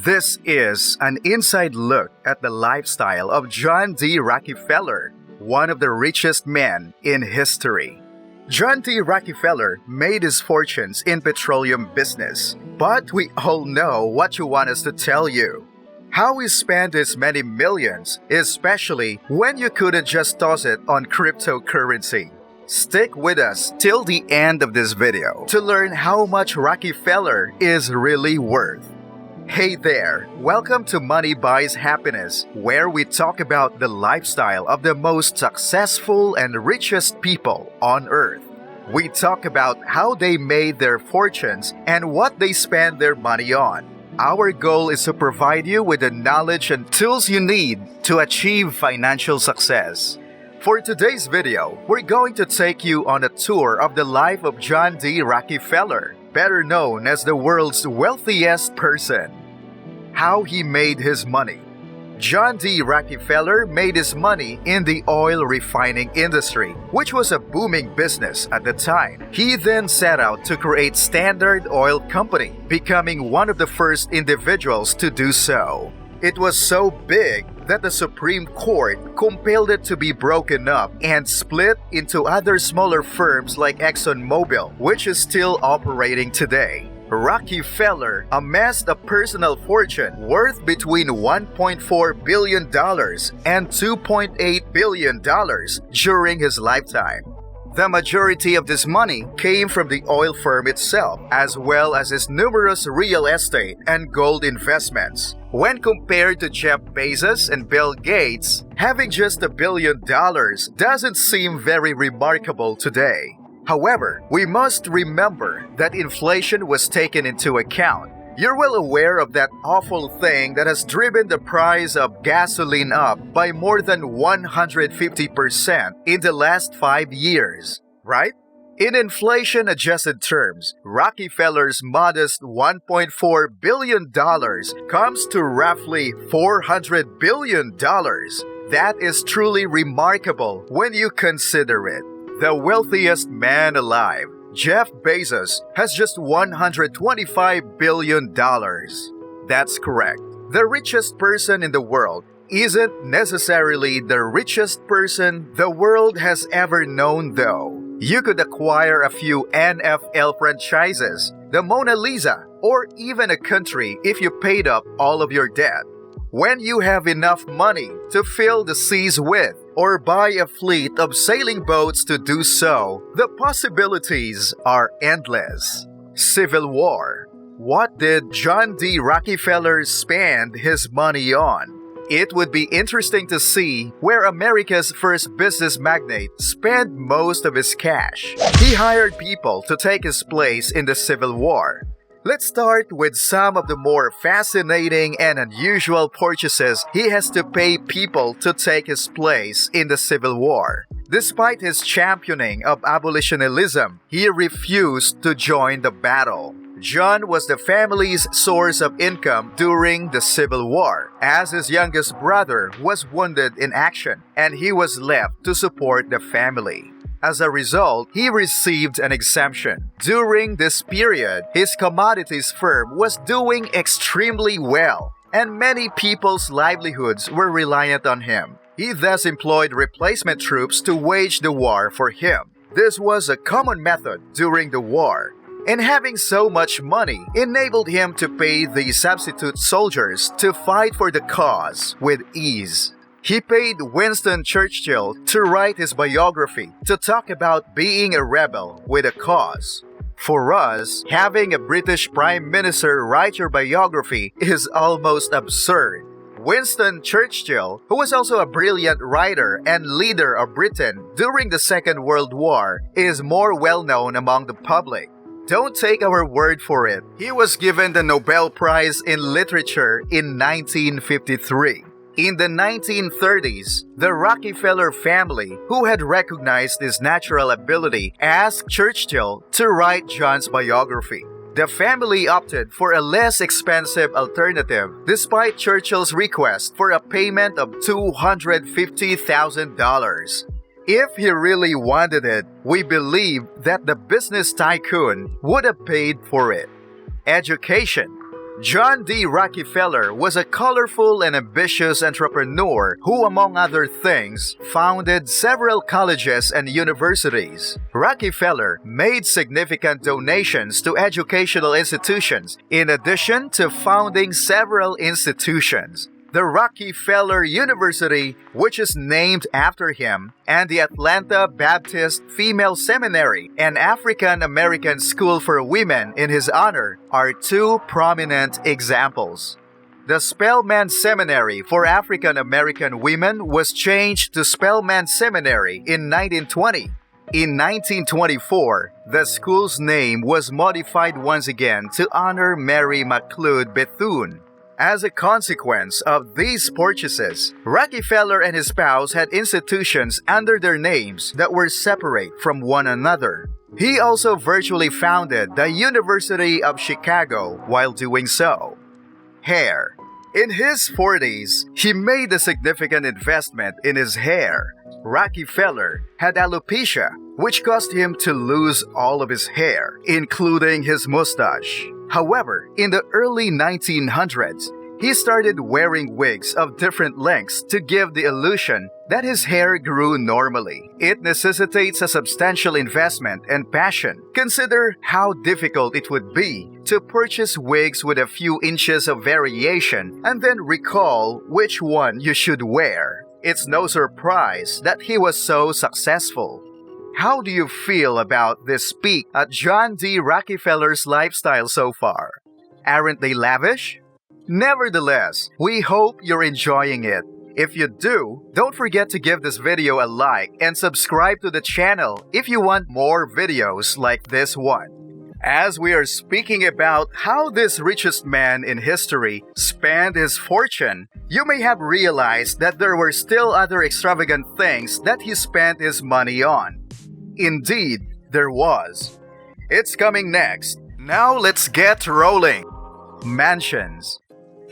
This is an inside look at the lifestyle of John D. Rockefeller, one of the richest men in history. John D. Rockefeller made his fortunes in petroleum business, but we all know what you want us to tell you. How he spent his many millions, especially when you couldn't just toss it on cryptocurrency. Stick with us till the end of this video to learn how much Rockefeller is really worth. Hey there, welcome to Money Buys Happiness, where we talk about the lifestyle of the most successful and richest people on earth. We talk about how they made their fortunes and what they spend their money on. Our goal is to provide you with the knowledge and tools you need to achieve financial success. For today's video, we're going to take you on a tour of the life of John D. Rockefeller, better known as the world's wealthiest person. How he made his money. John D. Rockefeller made his money in the oil refining industry, which was a booming business at the time. He then set out to create Standard Oil Company, becoming one of the first individuals to do so. It was so big that the Supreme Court compelled it to be broken up and split into other smaller firms like ExxonMobil, which is still operating today. Rockefeller amassed a personal fortune worth between $1.4 billion and $2.8 billion during his lifetime. The majority of this money came from the oil firm itself, as well as his numerous real estate and gold investments. When compared to Jeff Bezos and Bill Gates, having just $1 billion doesn't seem very remarkable today. However, we must remember that inflation was taken into account. You're well aware of that awful thing that has driven the price of gasoline up by more than 150% in the last 5 years, right? In inflation-adjusted terms, Rockefeller's modest $1.4 billion comes to roughly $400 billion. That is truly remarkable when you consider it. The wealthiest man alive, Jeff Bezos, has just $125 billion. That's correct. The richest person in the world isn't necessarily the richest person the world has ever known, though. You could acquire a few NFL franchises, the Mona Lisa, or even a country if you paid up all of your debt. When you have enough money to fill the seas with, or buy a fleet of sailing boats to do so, the possibilities are endless. Civil War. What did John D. Rockefeller spend his money on? It would be interesting to see where America's first business magnate spent most of his cash. He hired people to take his place in the Civil War. Let's start with some of the more fascinating and unusual purchases he has to pay people to take his place in the Civil War. Despite his championing of abolitionism, he refused to join the battle. John was the family's source of income during the Civil War, as his youngest brother was wounded in action, and he was left to support the family. As a result, he received an exemption. During this period, his commodities firm was doing extremely well, and many people's livelihoods were reliant on him. He thus employed replacement troops to wage the war for him. This was a common method during the war, and having so much money enabled him to pay the substitute soldiers to fight for the cause with ease. He paid Winston Churchill to write his biography to talk about being a rebel with a cause. For us, having a British Prime Minister write your biography is almost absurd. Winston Churchill, who was also a brilliant writer and leader of Britain during the Second World War, is more well-known among the public. Don't take our word for it. He was given the Nobel Prize in Literature in 1953. In the 1930s, the Rockefeller family, who had recognized his natural ability, asked Churchill to write John's biography. The family opted for a less expensive alternative, despite Churchill's request for a payment of $250,000. If he really wanted it, we believe that the business tycoon would have paid for it. Education. John D. Rockefeller was a colorful and ambitious entrepreneur who, among other things, founded several colleges and universities. Rockefeller made significant donations to educational institutions, in addition to founding several institutions. The Rockefeller University, which is named after him, and the Atlanta Baptist Female Seminary, an African American school for women in his honor, are two prominent examples. The Spelman Seminary for African American women was changed to Spelman Seminary in 1920. In 1924, the school's name was modified once again to honor Mary McLeod Bethune. As a consequence of these purchases, Rockefeller and his spouse had institutions under their names that were separate from one another. He also virtually founded the University of Chicago while doing so. Hair. In his 40s, he made a significant investment in his hair. Rockefeller had alopecia, which caused him to lose all of his hair, including his mustache. However, in the early 1900s, he started wearing wigs of different lengths to give the illusion that his hair grew normally. It necessitates a substantial investment and passion. Consider how difficult it would be to purchase wigs with a few inches of variation and then recall which one you should wear. It's no surprise that he was so successful. How do you feel about this peek at John D. Rockefeller's lifestyle so far? Aren't they lavish? Nevertheless, we hope you're enjoying it. If you do, don't forget to give this video a like and subscribe to the channel if you want more videos like this one. As we are speaking about how this richest man in history spent his fortune, you may have realized that there were still other extravagant things that he spent his money on. Indeed, there was. It's coming next. Now let's get rolling. Mansions.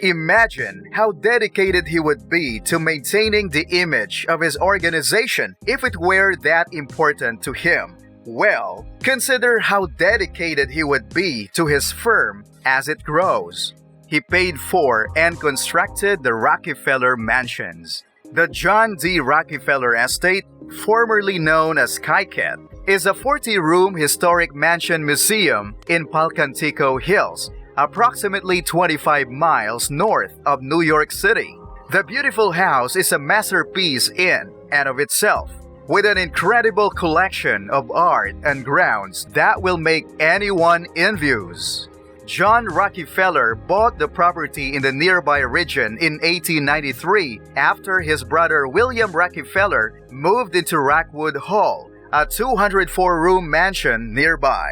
Imagine how dedicated he would be to maintaining the image of his organization if it were that important to him. Well, consider how dedicated he would be to his firm as it grows. He paid for and constructed the Rockefeller Mansions. The John D. Rockefeller Estate, formerly known as Kyket, is a 40-room historic mansion museum in Palcantico Hills, approximately 25 miles north of New York City. The beautiful house is a masterpiece in and of itself, with an incredible collection of art and grounds that will make anyone envious. John Rockefeller bought the property in the nearby region in 1893 after his brother William Rockefeller moved into Rockwood Hall, a 204-room mansion nearby.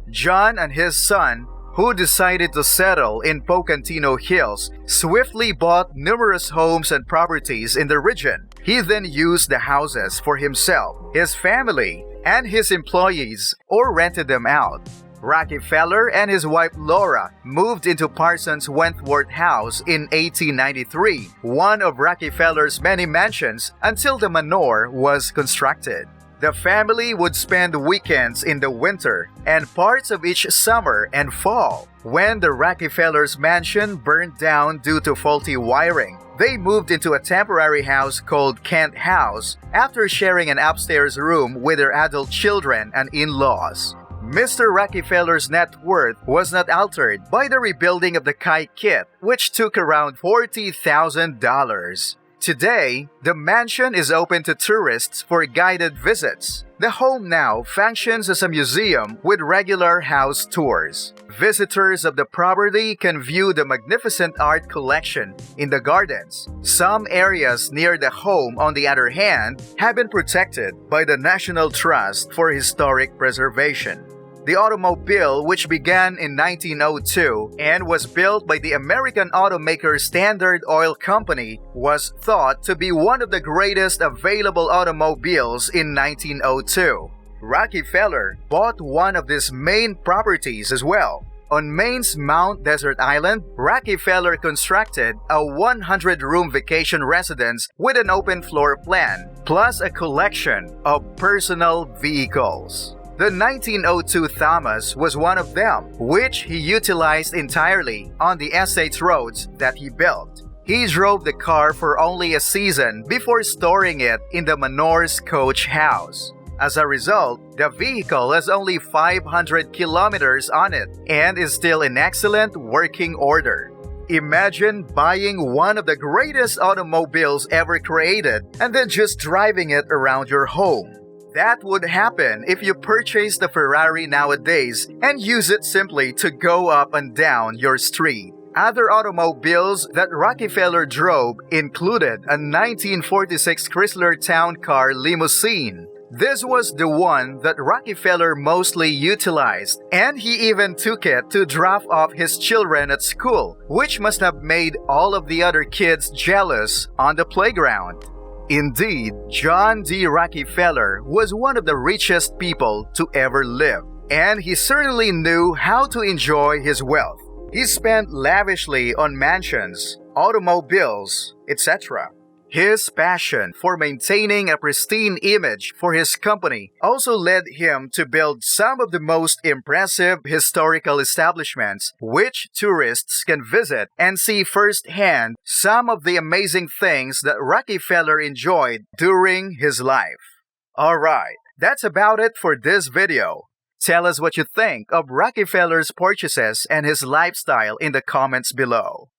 John and his son, who decided to settle in Palcantico Hills, swiftly bought numerous homes and properties in the region. He then used the houses for himself, his family, and his employees, or rented them out. Rockefeller and his wife Laura moved into Parsons Wentworth House in 1893, one of Rockefeller's many mansions, until the manor was constructed. The family would spend weekends in the winter and parts of each summer and fall. When the Rockefellers' mansion burned down due to faulty wiring, they moved into a temporary house called Kent House after sharing an upstairs room with their adult children and in-laws. Mr. Rockefeller's net worth was not altered by the rebuilding of the Kyket, which took around $40,000. Today, the mansion is open to tourists for guided visits. The home now functions as a museum with regular house tours. Visitors of the property can view the magnificent art collection in the gardens. Some areas near the home, on the other hand, have been protected by the National Trust for Historic Preservation. The automobile, which began in 1902 and was built by the American automaker Standard Oil Company, was thought to be one of the greatest available automobiles in 1902. Rockefeller bought one of these main properties as well. On Maine's Mount Desert Island, Rockefeller constructed a 100-room vacation residence with an open floor plan, plus a collection of personal vehicles. The 1902 Thomas was one of them, which he utilized entirely on the estate roads that he built. He drove the car for only a season before storing it in the Manor's coach house. As a result, the vehicle has only 500 kilometers on it and is still in excellent working order. Imagine buying one of the greatest automobiles ever created and then just driving it around your home. That would happen if you purchase the Ferrari nowadays and use it simply to go up and down your street. Other automobiles that Rockefeller drove included a 1946 Chrysler Town Car limousine. This was the one that Rockefeller mostly utilized, and he even took it to drop off his children at school, which must have made all of the other kids jealous on the playground. Indeed, John D. Rockefeller was one of the richest people to ever live, and he certainly knew how to enjoy his wealth. He spent lavishly on mansions, automobiles, etc. His passion for maintaining a pristine image for his company also led him to build some of the most impressive historical establishments, which tourists can visit and see firsthand some of the amazing things that Rockefeller enjoyed during his life. Alright, that's about it for this video. Tell us what you think of Rockefeller's purchases and his lifestyle in the comments below.